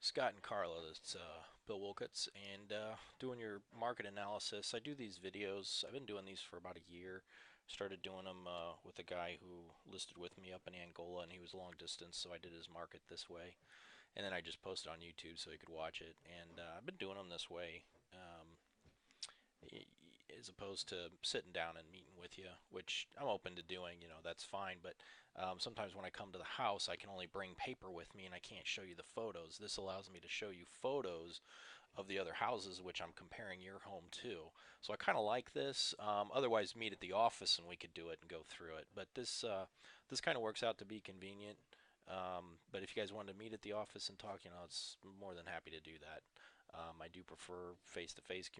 Scott and Carla, it's Bill Wolcotts, and doing your market analysis. I do these videos. I've been doing these for about a year. Started doing them with a guy who listed with me up in Angola, and he was long distance, so I did his market this way. And then I just posted on YouTube so he could watch it. And I've been doing them this way. Um, as opposed to sitting down and meeting with you, which I'm open to doing, that's fine. But sometimes when I come to the house, I can only bring paper with me and I can't show you the photos. This allows me to show you photos of the other houses, which I'm comparing your home to. So I kind of like this. Otherwise, meet at the office and we could do it and go through it. But this kind of works out to be convenient. But if you guys wanted to meet at the office and talk, it's more than happy to do that. I do prefer face-to-face,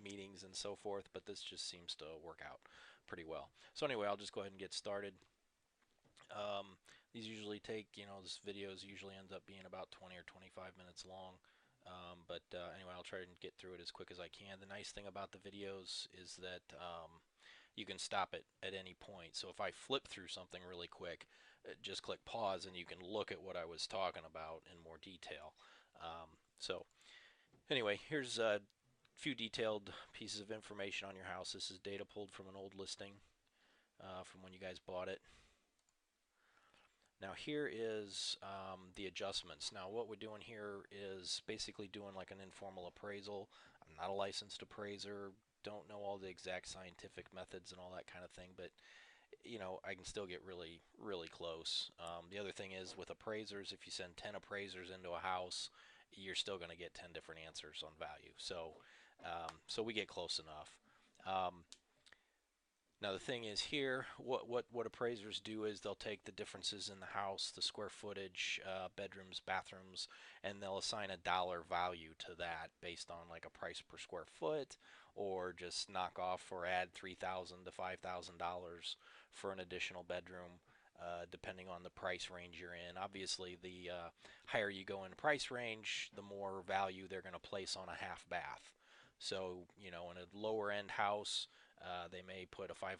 meetings and so forth, but this just seems to work out pretty well. So anyway, I'll just go ahead and get started. These usually take, this videos usually ends up being about 20 or 25 minutes long. But anyway, I'll try and get through it as quick as I can. The nice thing about the videos is that you can stop it at any point. So if I flip through something really quick, just click pause and you can look at what I was talking about in more detail. So anyway, here's a few detailed pieces of information on your house. This is data pulled from an old listing from when you guys bought it. Now here is the adjustments. Now what we're doing here is basically doing like an informal appraisal. I'm not a licensed appraiser, don't know all the exact scientific methods and all that kind of thing, but I can still get really, really close. The other thing is with appraisers, if you send 10 appraisers into a house, you're still going to get 10 different answers on value. So we get close enough. Now the thing is here, what appraisers do is they'll take the differences in the house, the square footage, bedrooms, bathrooms, and they'll assign a dollar value to that based on like a price per square foot, or just knock off or add $3,000 to $5,000 for an additional bedroom, depending on the price range you're in. Obviously, the higher you go in price range, the more value they're going to place on a half bath. So, in a lower end house, they may put a $500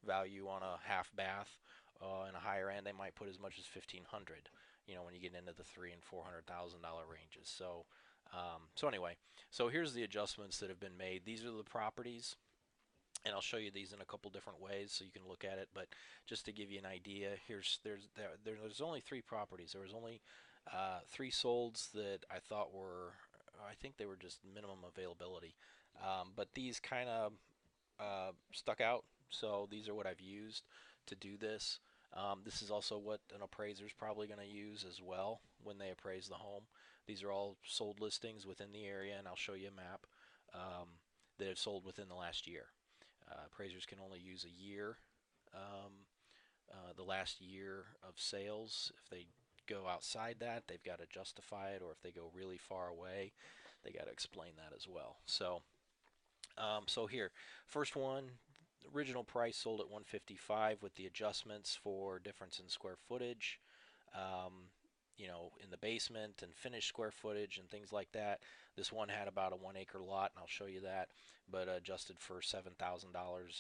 value on a half bath. In a higher end, they might put as much as 1,500. When you get into the three and $400,000 ranges. So anyway, so here's the adjustments that have been made. These are the properties, and I'll show you these in a couple different ways so you can look at it. But just to give you an idea, there's only three properties. There was only three solds that I think they were just minimum availability. But these kind of stuck out, so these are what I've used to do this. This is also what an appraiser is probably going to use as well when they appraise the home. These are all sold listings within the area, and I'll show you a map that have sold within the last year. Appraisers can only use a year, the last year of sales. If they go outside that, they've got to justify it, or if they go really far away, they got to explain that as well. So here, first one, original price sold at 155 with the adjustments for difference in square footage, um, in the basement and finished square footage and things like that. This one had about a 1 acre lot, and I'll show you that, but adjusted for $7,000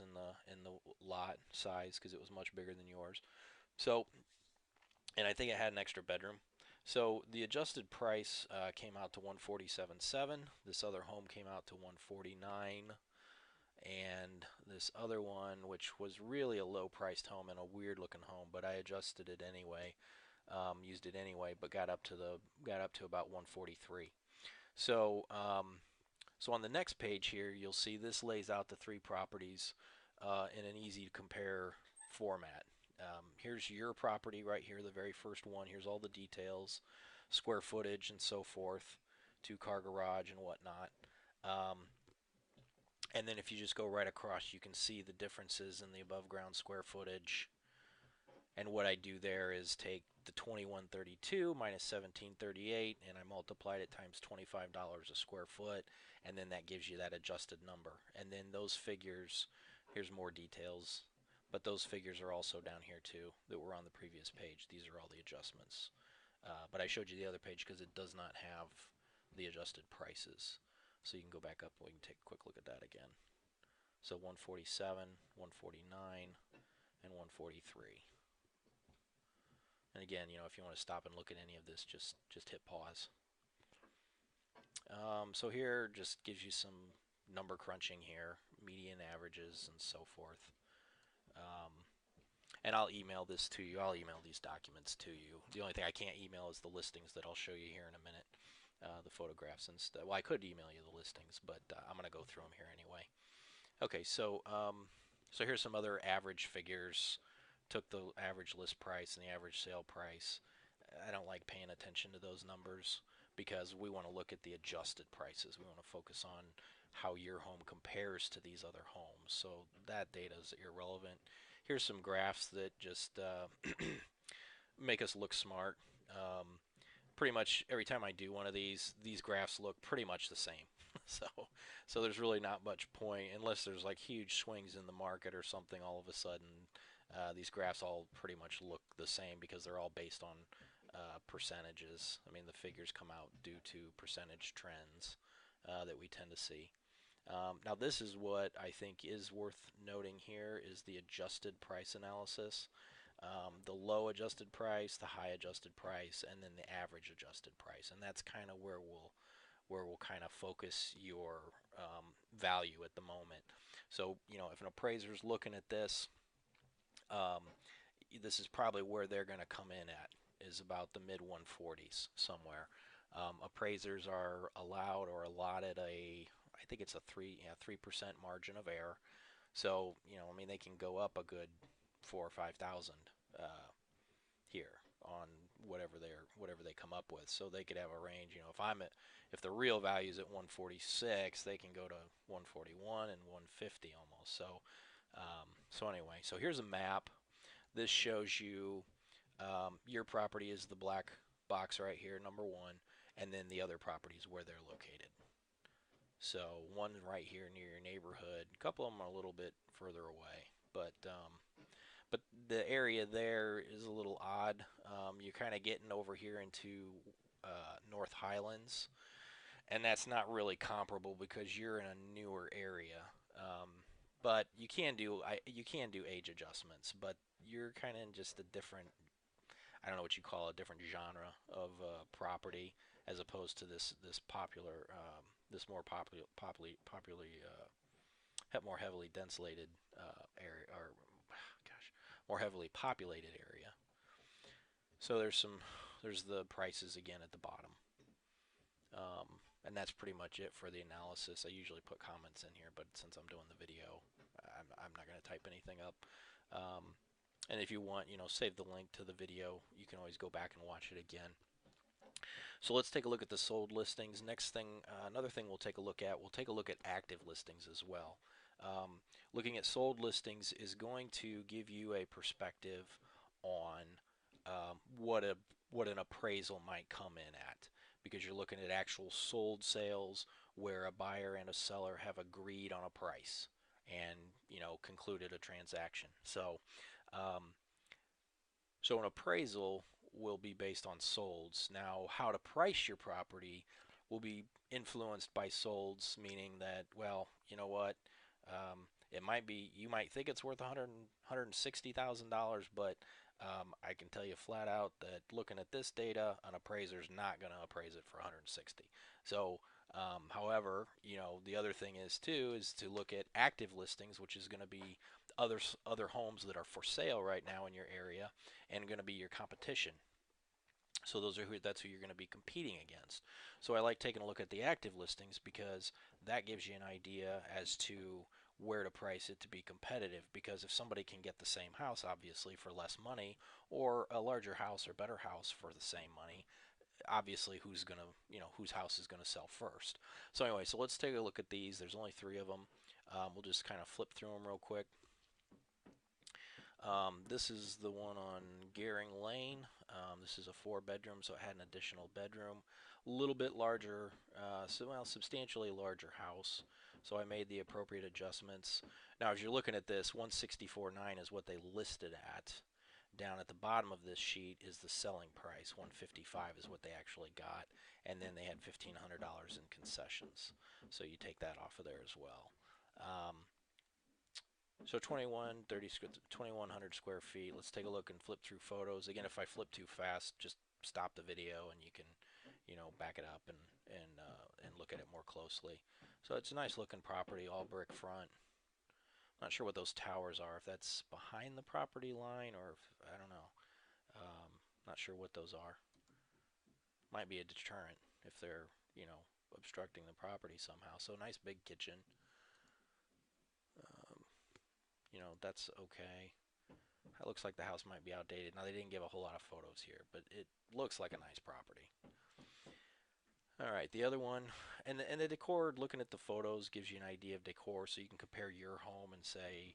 in the lot size because it was much bigger than yours. So, and I think it had an extra bedroom. So the adjusted price came out to 147.7. This other home came out to 149, and this other one, which was really a low-priced home and a weird-looking home, but I adjusted it anyway, used it anyway, but got up to about 143. So on the next page here, you'll see this lays out the three properties in an easy to compare format. Here's your property right here, the very first one. Here's all the details, square footage and so forth, two-car garage and whatnot. And then if you just go right across, you can see the differences in the above ground square footage. And what I do there is take the 2132 minus 1738, and I multiplied it times $25 a square foot, and then that gives you that adjusted number. And then those figures, here's more details, but those figures are also down here too that were on the previous page. These are all the adjustments. But I showed you the other page because it does not have the adjusted prices. So you can go back up and we can take a quick look at that again. So 147, 149, and 143. And again, if you want to stop and look at any of this, just hit pause. So here just gives you some number crunching here, median averages and so forth. Um, and I'll email this to you. I'll email these documents to you. The only thing I can't email is the listings that I'll show you here in a minute, the photographs and stuff. Well, I could email you the listings, but I'm going to go through them here anyway. Okay, so here's some other average figures. Took the average list price and the average sale price. I don't like paying attention to those numbers because we want to look at the adjusted prices. We want to focus on how your home compares to these other homes. So that data is irrelevant. Here's some graphs that just make us look smart. Um, Pretty much every time I do one of these graphs look pretty much the same. so so there's really not much point unless there's like huge swings in the market or something. All of a sudden, these graphs all pretty much look the same because they're all based on percentages. I mean, the figures come out due to percentage trends that we tend to see. Now this is what I think is worth noting here is the adjusted price analysis. The low adjusted price, the high adjusted price, and then the average adjusted price, and that's kind of where we'll kind of focus your value at the moment. So if an appraiser is looking at this, um, this is probably where they're going to come in at is about the mid 140s somewhere. Appraisers are allowed or allotted I think it's a 3% margin of error. So I mean they can go up a good 4 or 5 thousand here on whatever they come up with. So they could have a range. If the real value is at 146, they can go to 141 and 150 almost. So anyway, so here's a map. This shows you your property is the black box right here, number one, and then the other properties where they're located. So one right here near your neighborhood. A couple of them are a little bit further away, but the area there is a little odd. You're kind of getting over here into North Highlands, and that's not really comparable because you're in a newer area. But you can do age adjustments, but you're kind of in just a different, I don't know what you call a different genre of property as opposed to this popular this more more heavily denslated area, or gosh, more heavily populated area. So there's the prices again at the bottom. Um, and that's pretty much it for the analysis. I usually put comments in here, but since I'm doing the video, I'm not going to type anything up. And if you want, save the link to the video. You can always go back and watch it again. So let's take a look at the sold listings. Next thing, another thing we'll take a look at active listings as well. Looking at sold listings is going to give you a perspective on what an appraisal might come in at, because you're looking at actual sold sales where a buyer and a seller have agreed on a price and concluded a transaction. So an appraisal will be based on solds. Now, how to price your property will be influenced by solds, meaning that, well, you know what, it might be, you might think it's worth $160,000, but I can tell you flat out that looking at this data, an appraiser is not going to appraise it for 160. So, however, the other thing is too is to look at active listings, which is going to be other homes that are for sale right now in your area and going to be your competition. So that's who you're going to be competing against. So I like taking a look at the active listings because that gives you an idea as to where to price it to be competitive, because if somebody can get the same house obviously for less money, or a larger house or better house for the same money, obviously whose house is going to sell first. So anyway, so let's take a look at these. There's only 3 of them. We'll just kind of flip through them real quick. This is the one on Gehring Lane. This is a 4-bedroom, so it had an additional bedroom. A little bit larger, substantially larger house. So I made the appropriate adjustments. Now, as you're looking at this, 164.9 is what they listed at. Down at the bottom of this sheet is the selling price. 155 is what they actually got, and then they had $1,500 in concessions. So you take that off of there as well. So 2100 square feet. Let's take a look and flip through photos. Again, if I flip too fast, just stop the video and you can, back it up and look at it more closely. So it's a nice looking property, all brick front. Not sure what those towers are, if that's behind the property line or if, I don't know. Not sure what those are. Might be a deterrent if they're, obstructing the property somehow. So nice big kitchen. Um, that's okay. It looks like the house might be outdated. Now, they didn't give a whole lot of photos here, but it looks like a nice property. All right, the other one, and the decor, looking at the photos gives you an idea of decor, so you can compare your home and say,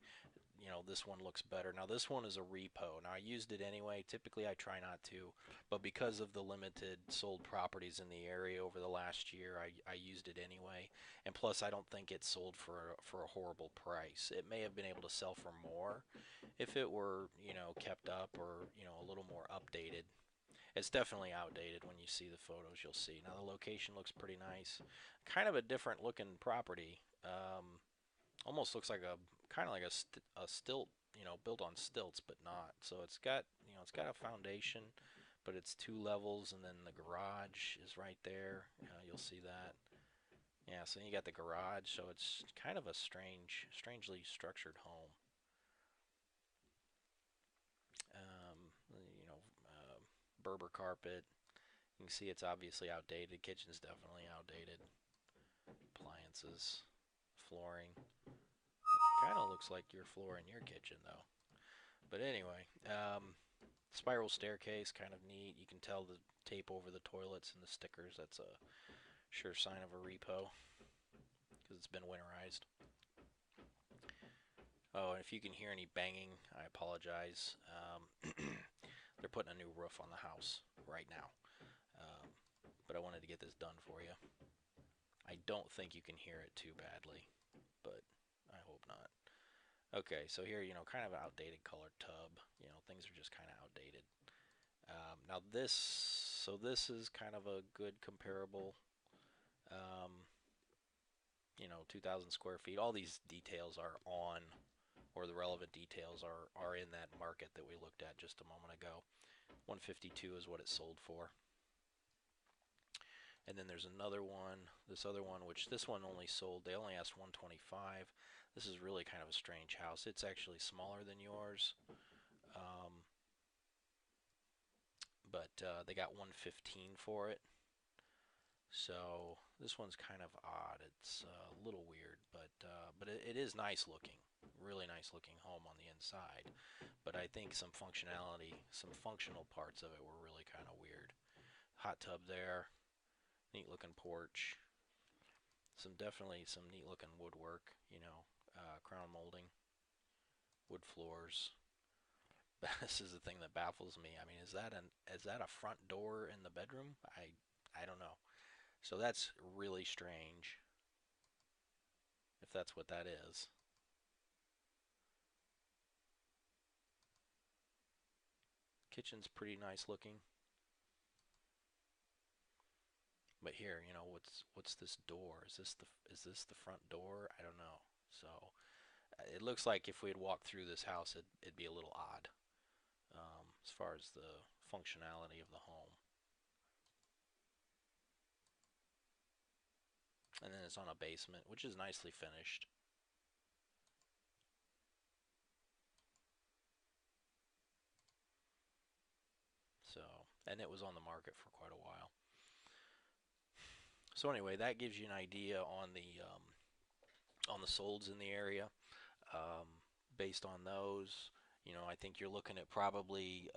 this one looks better. Now, this one is a repo. Now, I used it anyway. Typically, I try not to, but because of the limited sold properties in the area over the last year, I used it anyway. And plus, I don't think it sold for a horrible price. It may have been able to sell for more if it were, kept up or, a little more updated. It's definitely outdated when you see the photos, you'll see. Now, the location looks pretty nice. Kind of a different looking property. Almost looks like kind of like a stilt, built on stilts, but not. So it's got a foundation, but it's two levels, and then the garage is right there. You'll see that. Yeah, so you got the garage, so it's kind of a strangely structured home. Um, you know, Berber carpet. You can see it's obviously outdated. Kitchen's definitely outdated. Appliances, flooring. Kind of looks like your floor in your kitchen, though. But anyway, spiral staircase, kind of neat. You can tell the tape over the toilets and the stickers. That's a sure sign of a repo because it's been winterized. Oh, and if you can hear any banging, I apologize. They're putting a new roof on the house right now. Um, but I wanted to get this done for you. I don't think you can hear it too badly, but I hope not. Okay, so here, kind of outdated colored tub. Things are just kind of outdated. Now this is kind of a good comparable. Um, 2,000 square feet. All these details are on, or the relevant details are in that market that we looked at just a moment ago. 152 is what it sold for. And then there's another one, this other one, which this one only sold, they only asked 125. This is really kind of a strange house. It's actually smaller than yours, um, but they got 115 for it. So this one's kind of odd. It's a little weird, but it is nice looking, really nice looking home on the inside. But I think some functionality, some functional parts of it were really kind of weird. Hot tub there, neat looking porch, definitely some neat looking woodwork, crown molding, wood floors. This is the thing that baffles me. I mean, is that a front door in the bedroom? I don't know. So that's really strange if that's what that is. Kitchen's pretty nice looking. But here, what's this door? Is this the front door? I don't know. So it looks like if we had walked through this house, it'd be a little odd as far as the functionality of the home. And then it's on a basement, which is nicely finished. So, and it was on the market for quite a while. So anyway, that gives you an idea on the solds in the area. Um, Based on those, I think you're looking at probably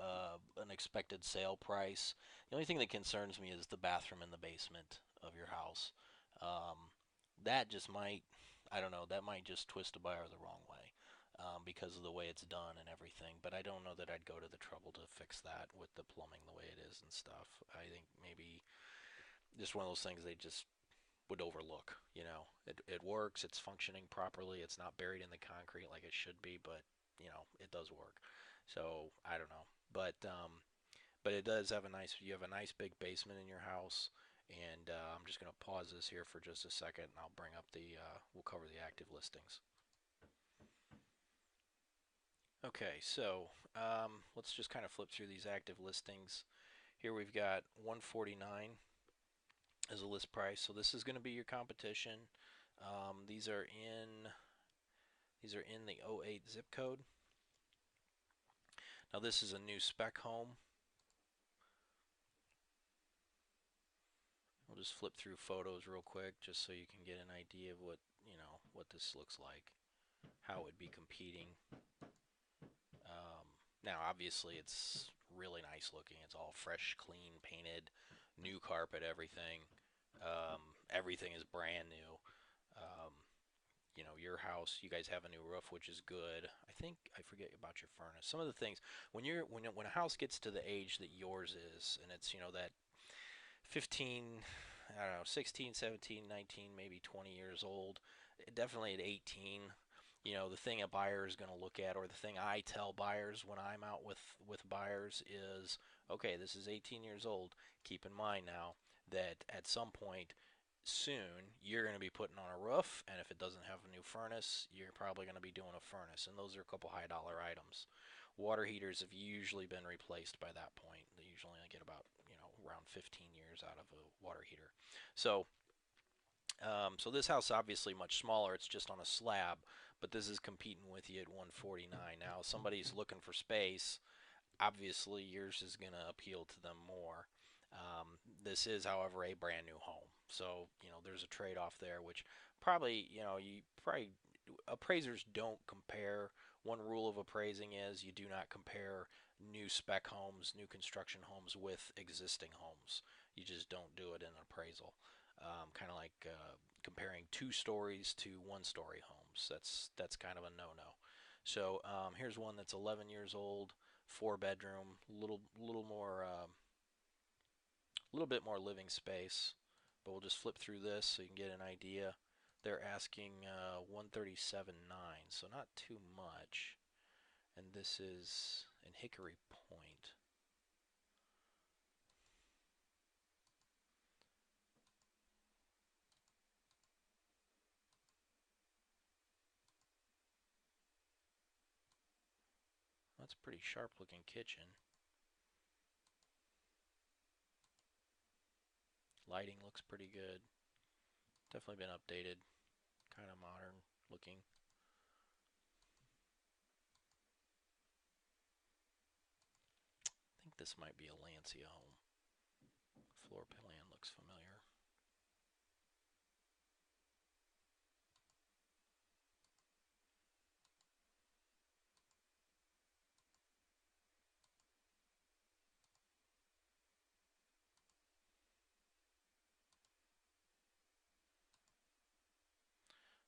an expected sale price. The only thing that concerns me is the bathroom in the basement of your house. Um, that just might, I don't know, that might just twist a buyer the wrong way because of the way it's done and everything. But I don't know that I'd go to the trouble to fix that with the plumbing the way it is and stuff. I think maybe just one of those things they just would overlook. It works, it's functioning properly, it's not buried in the concrete like it should be, but it does work. So I don't know, but it does have you have a nice big basement in your house, and I'm just gonna pause this here for just a second, and I'll bring up we'll cover the active listings. Okay, so let's just kind of flip through these active listings. Here we've got 149 as a list price. So this is going to be your competition. These are in the '08 zip code. Now this is a new spec home. We'll just flip through photos real quick just so you can get an idea of what this looks like, how it would be competing. Now obviously it's really nice looking. It's all fresh, clean, painted, new carpet, everything. Everything is brand new. Um, your house, you guys have a new roof, which is good. I think I forget about your furnace. Some of the things when a house gets to the age that yours is, and it's that 15, I don't know, 16, 17, 19, maybe 20 years old, definitely at 18, the thing a buyer is going to look at, or the thing I tell buyers when I'm out with buyers is, okay, this is 18 years old. Keep in mind now that at some point soon you're going to be putting on a roof, and if it doesn't have a new furnace, you're probably going to be doing a furnace, and those are a couple high dollar items. Water heaters have usually been replaced by that point. They usually only get about around 15 years out of a water heater. So so this house is obviously much smaller. It's just on a slab, but this is competing with you at 149. Now, somebody's looking for space. Obviously, yours is going to appeal to them more. This is, however, a brand new home, so there's a trade-off there, which probably you probably appraisers don't compare. One rule of appraising is you do not compare new spec homes, new construction homes with existing homes. You just don't do it in appraisal. Kind of like comparing two stories to one-story homes. That's kind of a no-no. So here's one that's 11 years old, 4 bedroom, little bit more living space. But we'll just flip through this so you can get an idea. They're asking 137.9, so not too much. And this is in Hickory Point. That's a pretty sharp looking kitchen. Lighting looks pretty good. Definitely been updated. Kind of modern looking. I think this might be a Lancia home. Floor plan looks familiar.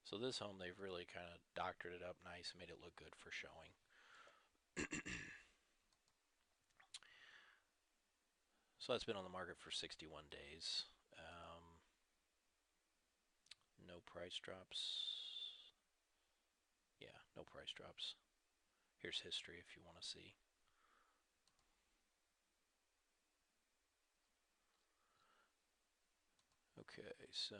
So this home, they've really kind of doctored it up nice, made it look good for showing. So that's been on the market for 61 days. No price drops. Yeah, no price drops. Here's history if you want to see. Okay, so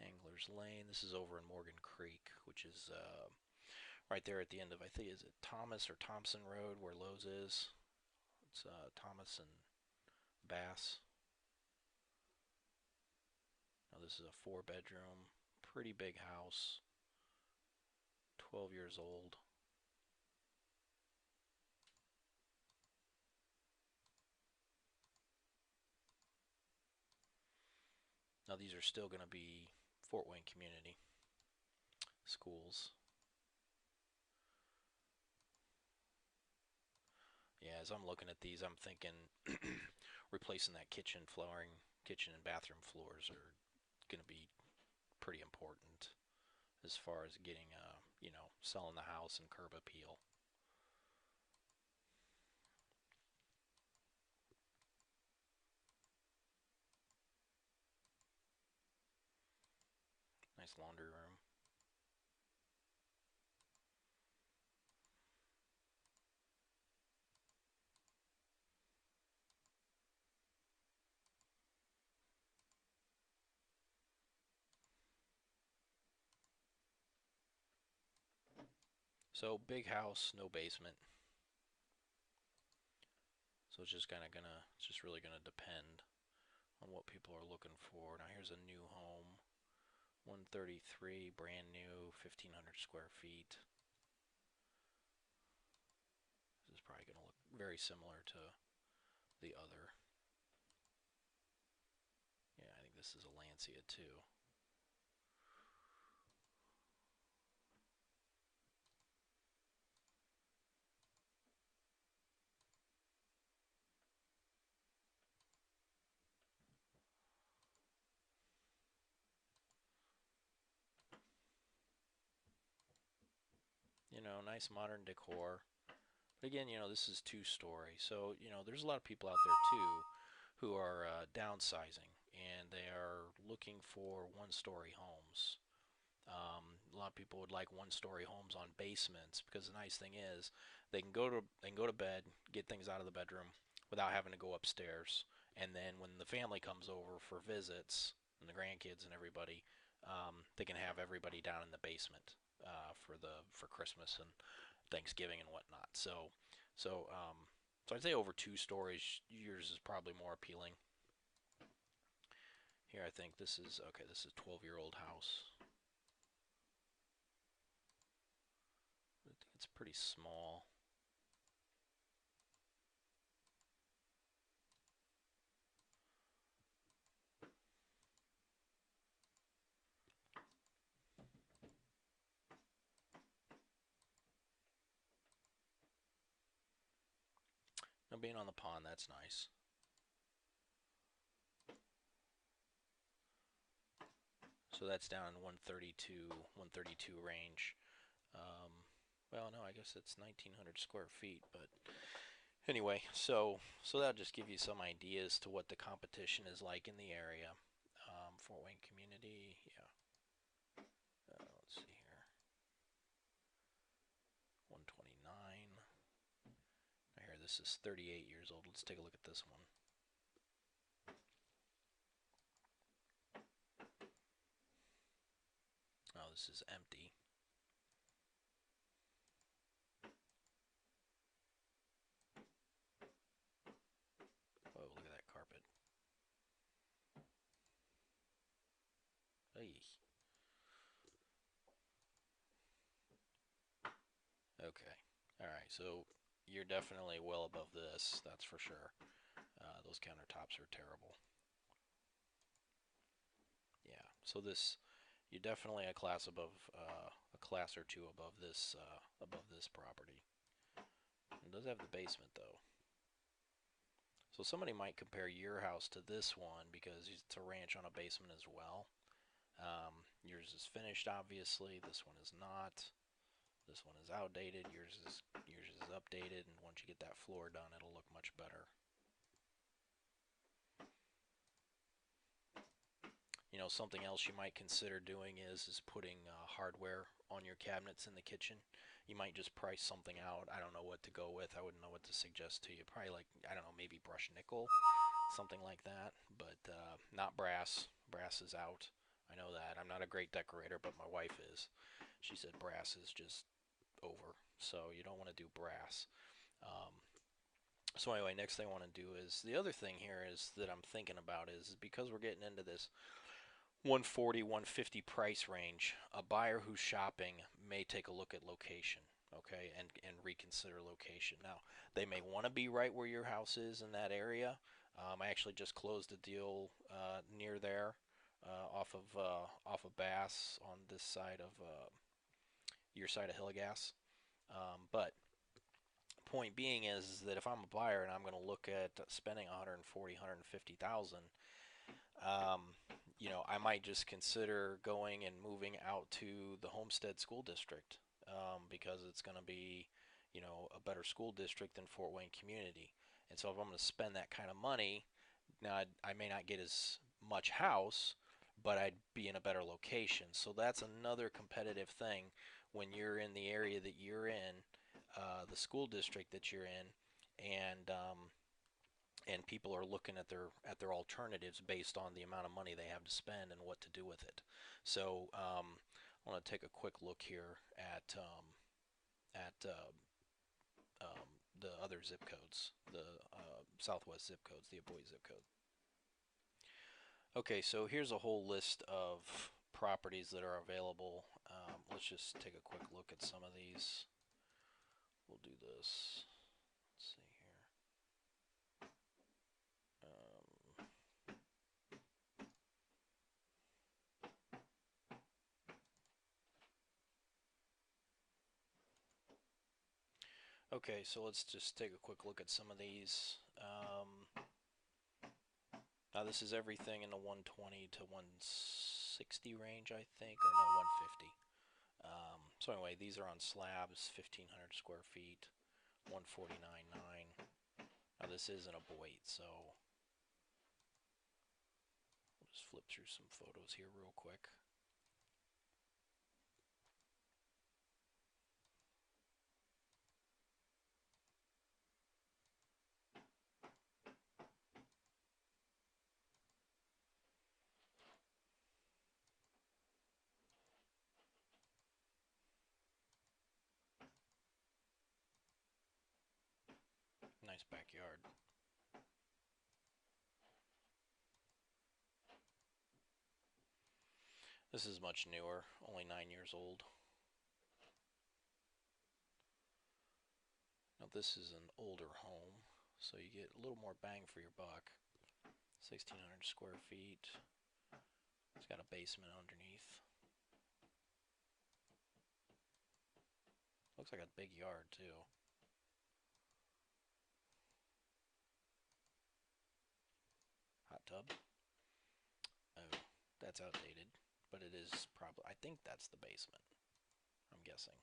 Anglers Lane. This is over in Morgan Creek, which is right there at the end of, I think, is it Thomas or Thompson Road where Lowe's is? It's Thomas and Bass. Now this is a 4 bedroom, pretty big house, 12 years old. Now these are still going to be Fort Wayne Community Schools. Yeah, as I'm looking at these, I'm thinking replacing that kitchen and bathroom floors are going to be pretty important as far as getting, selling the house and curb appeal. Nice laundry room. So big house, no basement. So it's just really gonna depend on what people are looking for. Now here's a new home, 133, brand new, 1,500 square feet. This is probably gonna look very similar to the other. Yeah, I think this is a Lancia too. Nice modern decor. But again, this is two-story, so there's a lot of people out there too who are downsizing and they are looking for one-story homes. A lot of people would like one-story homes on basements because the nice thing is they can go to bed, get things out of the bedroom without having to go upstairs. And then when the family comes over for visits and the grandkids and everybody, they can have everybody down in the basement for Christmas and Thanksgiving and whatnot. So I'd say over 2 stories, yours is probably more appealing. Here, I think this is okay. This is a 12-year-old house. I think it's pretty small. Now, being on the pond, that's nice. So that's down in 132 range. Um, well, no, I guess it's 1,900 square feet, but anyway, so that'll just give you some ideas to what the competition is like in the area. Fort Wayne community, yeah. Let's see here, 129. Here, this is 38 years old. Let's take a look at this one. Oh, this is empty. Oh, look at that carpet. Hey. Okay. All right. So you're definitely well above this. That's for sure. Those countertops are terrible. Yeah. So you're definitely a class or two above this property. It does have the basement though. So somebody might compare your house to this one because it's a ranch on a basement as well. Yours is finished, obviously. This one is not. This one is outdated. Yours is updated, and once you get that floor done, it'll look much better. Something else you might consider doing is putting hardware on your cabinets in the kitchen. You might just price something out. I don't know what to go with. I wouldn't know what to suggest to you. Probably like, I don't know, maybe brushed nickel, something like that. But not brass. Brass is out. I know that. I'm not a great decorator, but my wife is. She said brass is just over. So you don't want to do brass. Um, so anyway, next thing I want to do is the other thing here is that I'm thinking about is because we're getting into this 140, 150 price range, a buyer who's shopping may take a look at location, okay, and reconsider location. Now, they may want to be right where your house is in that area. I actually just closed a deal near there, off of Bass on this side of your side of Hillegas. But point being is that if I'm a buyer and I'm going to look at spending 140, 150,000, um, I might just consider going and moving out to the Homestead School District because it's going to be, a better school district than Fort Wayne Community. And so if I'm going to spend that kind of money, now I may not get as much house, but I'd be in a better location. So that's another competitive thing when you're in the area that you're in, the school district that you're in, and people are looking at their alternatives based on the amount of money they have to spend and what to do with it. So I want to take a quick look here at at the other zip codes, the Southwest zip codes, the Boise zip code. Okay, so here's a whole list of properties that are available. Let's just take a quick look at some of these. We'll do this. Let's see here. Um, okay, so let's just take a quick look at some of these. Now this is everything in the 120 to 160 range, I think, or no, 150. So anyway, these are on slabs, 1,500 square feet, 149.9. Now this isn't a Boyd, so we'll just flip through some photos here real quick. Nice backyard. This is much newer, only 9 years old. Now this is an older home, so you get a little more bang for your buck. 1,600 square feet. It's got a basement underneath. Looks like a big yard too. Hot tub. Oh, that's outdated, but it is probably, I think that's the basement, I'm guessing.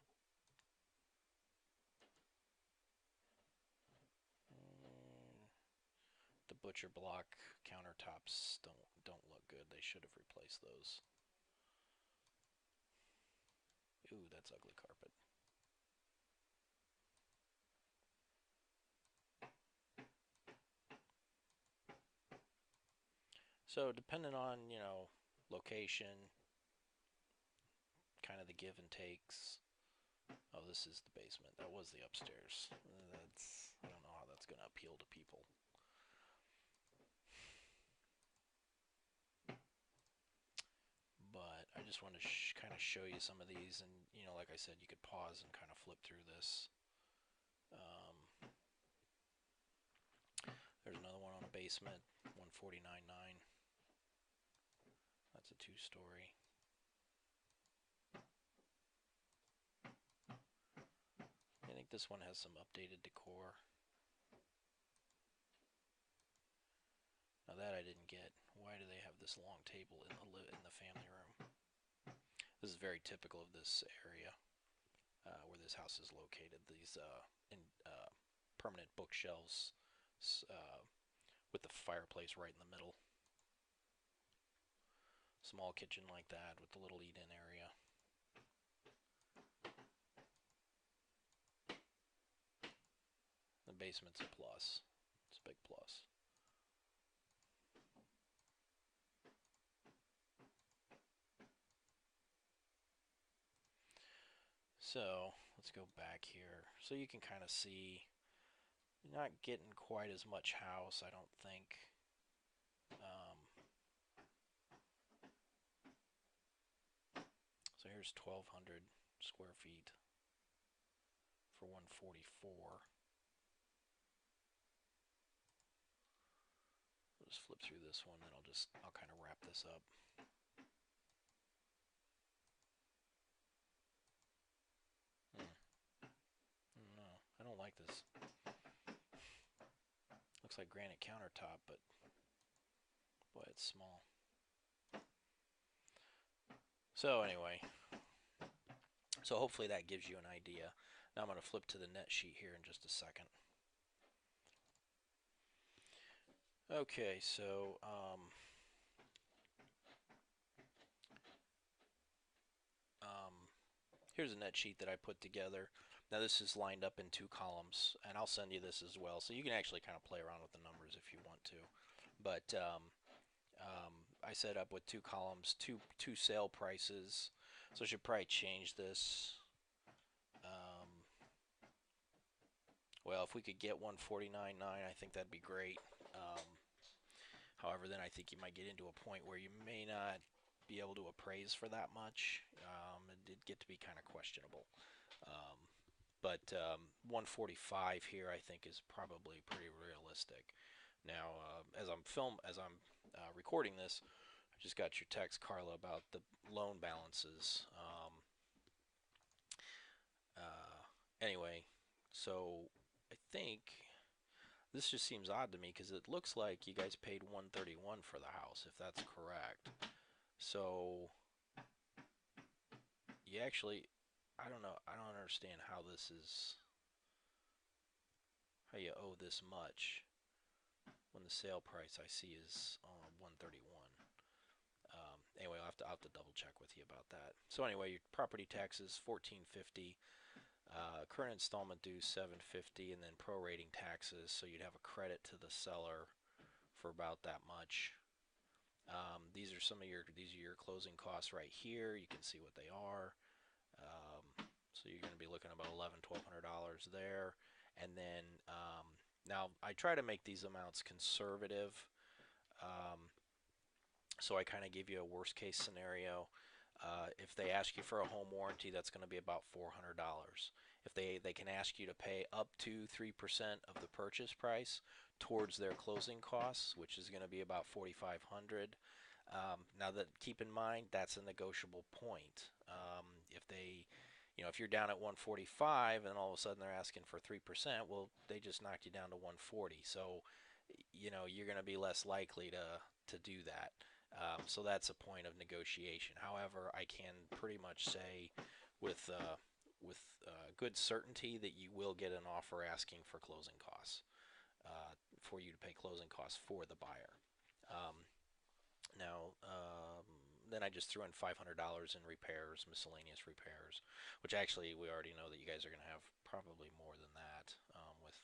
The butcher block countertops don't look good. They should have replaced those. Ooh, that's ugly carpet. So depending on, location, kind of the give and takes. Oh, this is the basement. That was the upstairs. I don't know how that's going to appeal to people. But I just want to kind of show you some of these, and like I said, you could pause and kind of flip through this. There's another one on a basement, 149.9. That's a two-story. I think this one has some updated decor. Now that I didn't get. Why do they have this long table in the family room? This is very typical of this area where this house is located. These permanent bookshelves with the fireplace right in the middle. Small kitchen like that with the little eat-in area. The basement's a plus. It's a big plus. So let's go back here. So you can kind of see you're not getting quite as much house, I don't think. So here's 1,200 square feet for 144. I'll just flip through this one, then I'll kind of wrap this up. No, I don't like this. Looks like granite countertop, but boy, it's small. So anyway, so hopefully that gives you an idea. Now I'm going to flip to the net sheet here in just a second. Okay, so here's a net sheet that I put together. Now this is lined up in two columns, and I'll send you this as well, so you can actually kind of play around with the numbers if you want to. But I set up with two columns, two sale prices. So I should probably change this. Well, if we could get 149.9, I think that'd be great. Um, However, then I think you might get into a point where you may not be able to appraise for that much. It did get to be kind of questionable. Um, but 145 here, I think, is probably pretty realistic. Now, as I'm recording this, I just got your text, Carla, about the loan balances. Anyway, so I think this just seems odd to me because it looks like you guys paid 131 for the house, if that's correct. So you actually, I don't know, I don't understand how this is, how you owe this much when the sale price I see is 131. Anyway, I'll have to double check with you about that. So anyway, your property taxes 1450, current installment due 750, and then prorating taxes. So you'd have a credit to the seller for about that much. These are your closing costs right here. You can see what they are. So you're going to be looking at about $1,100 there, and then now I try to make these amounts conservative. Um, so I kind of give you a worst case scenario. If they ask you for a home warranty, that's going to be about $400. If they can ask you to pay up to 3% of the purchase price towards their closing costs, which is going to be about 4,500. Now that keep in mind that's a negotiable point. If they, if you're down at 145 and all of a sudden they're asking for 3%, well, they just knocked you down to 140. So, you're going to be less likely to do that. So that's a point of negotiation. However, I can pretty much say with good certainty that you will get an offer asking for closing costs, for you to pay closing costs for the buyer. Um, Now, then I just threw in $500 in repairs, miscellaneous repairs, which actually we already know that you guys are going to have probably more than that, with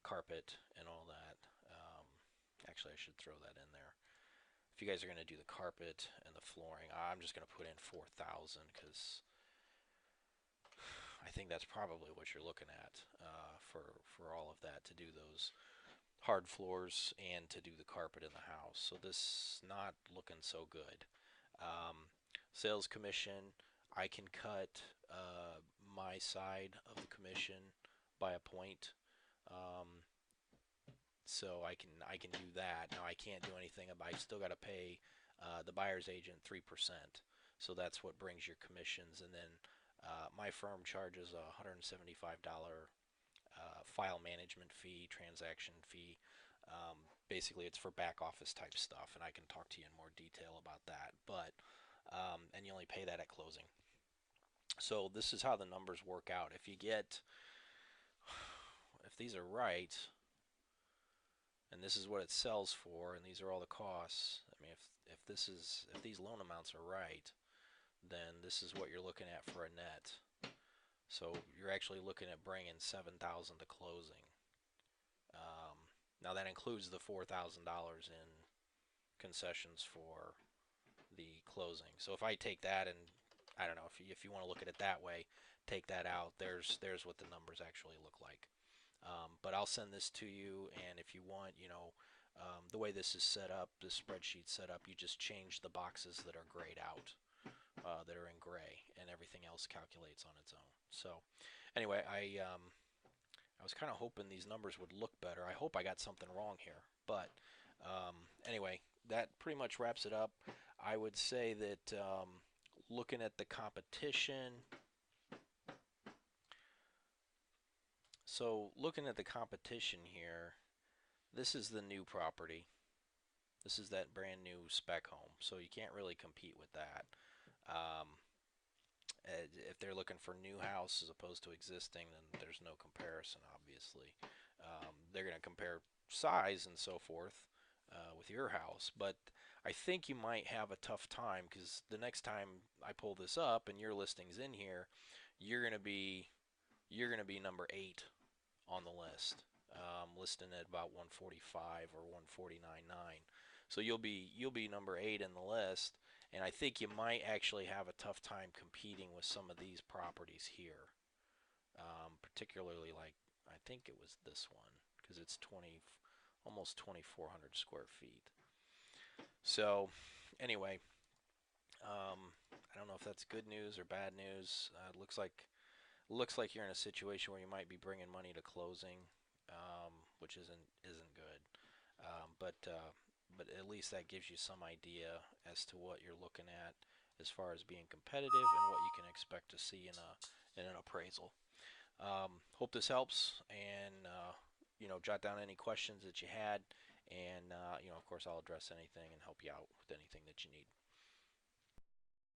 carpet and all that. Actually, I should throw that in there. If you guys are going to do the carpet and the flooring, I'm just going to put in 4,000 because I think that's probably what you're looking at, for all of that, to do those hard floors and to do the carpet in the house. So this is not looking so good. Um, Sales commission, I can cut my side of the commission by a point. Um, so I can do that. Now I can't do anything about. I still got to pay the buyer's agent 3%. So that's what brings your commissions, and then my firm charges a $175 file management fee, transaction fee. Basically, it's for back office type stuff, and I can talk to you in more detail about that. But and you only pay that at closing. So this is how the numbers work out. If these are right, and this is what it sells for, and these are all the costs. I mean, if these loan amounts are right, then this is what you're looking at for a net. So you're actually looking at bringing 7,000 to closing. Um, Now that includes the $4,000 in concessions for the closing. So if I take that and I don't know if you want to look at it that way, take that out. There's what the numbers actually look like. But I'll send this to you, and if you want, the way this is set up, this spreadsheet set up, you just change the boxes that are grayed out, that are in gray, and everything else calculates on its own. So anyway, I was kind of hoping these numbers would look better. I hope I got something wrong here. But anyway, that pretty much wraps it up. I would say that looking at the competition, here, this is the new property. This is that brand new spec home. So you can't really compete with that. Um, if they're looking for new house as opposed to existing, then there's no comparison, obviously. They're going to compare size and so forth with your house, but I think you might have a tough time because the next time I pull this up and your listing's in here, you're going to be number 8 on the list, listing at about 145 or 149.9. So you'll be number 8 in the list, and I think you might actually have a tough time competing with some of these properties here, particularly like I think it was this one because it's 20, almost 2,400 square feet. So anyway, I don't know if that's good news or bad news. Looks like you're in a situation where you might be bringing money to closing, which isn't good. But at least that gives you some idea as to what you're looking at as far as being competitive and what you can expect to see in an appraisal. Hope this helps, and jot down any questions that you had, and of course, I'll address anything and help you out with anything that you need.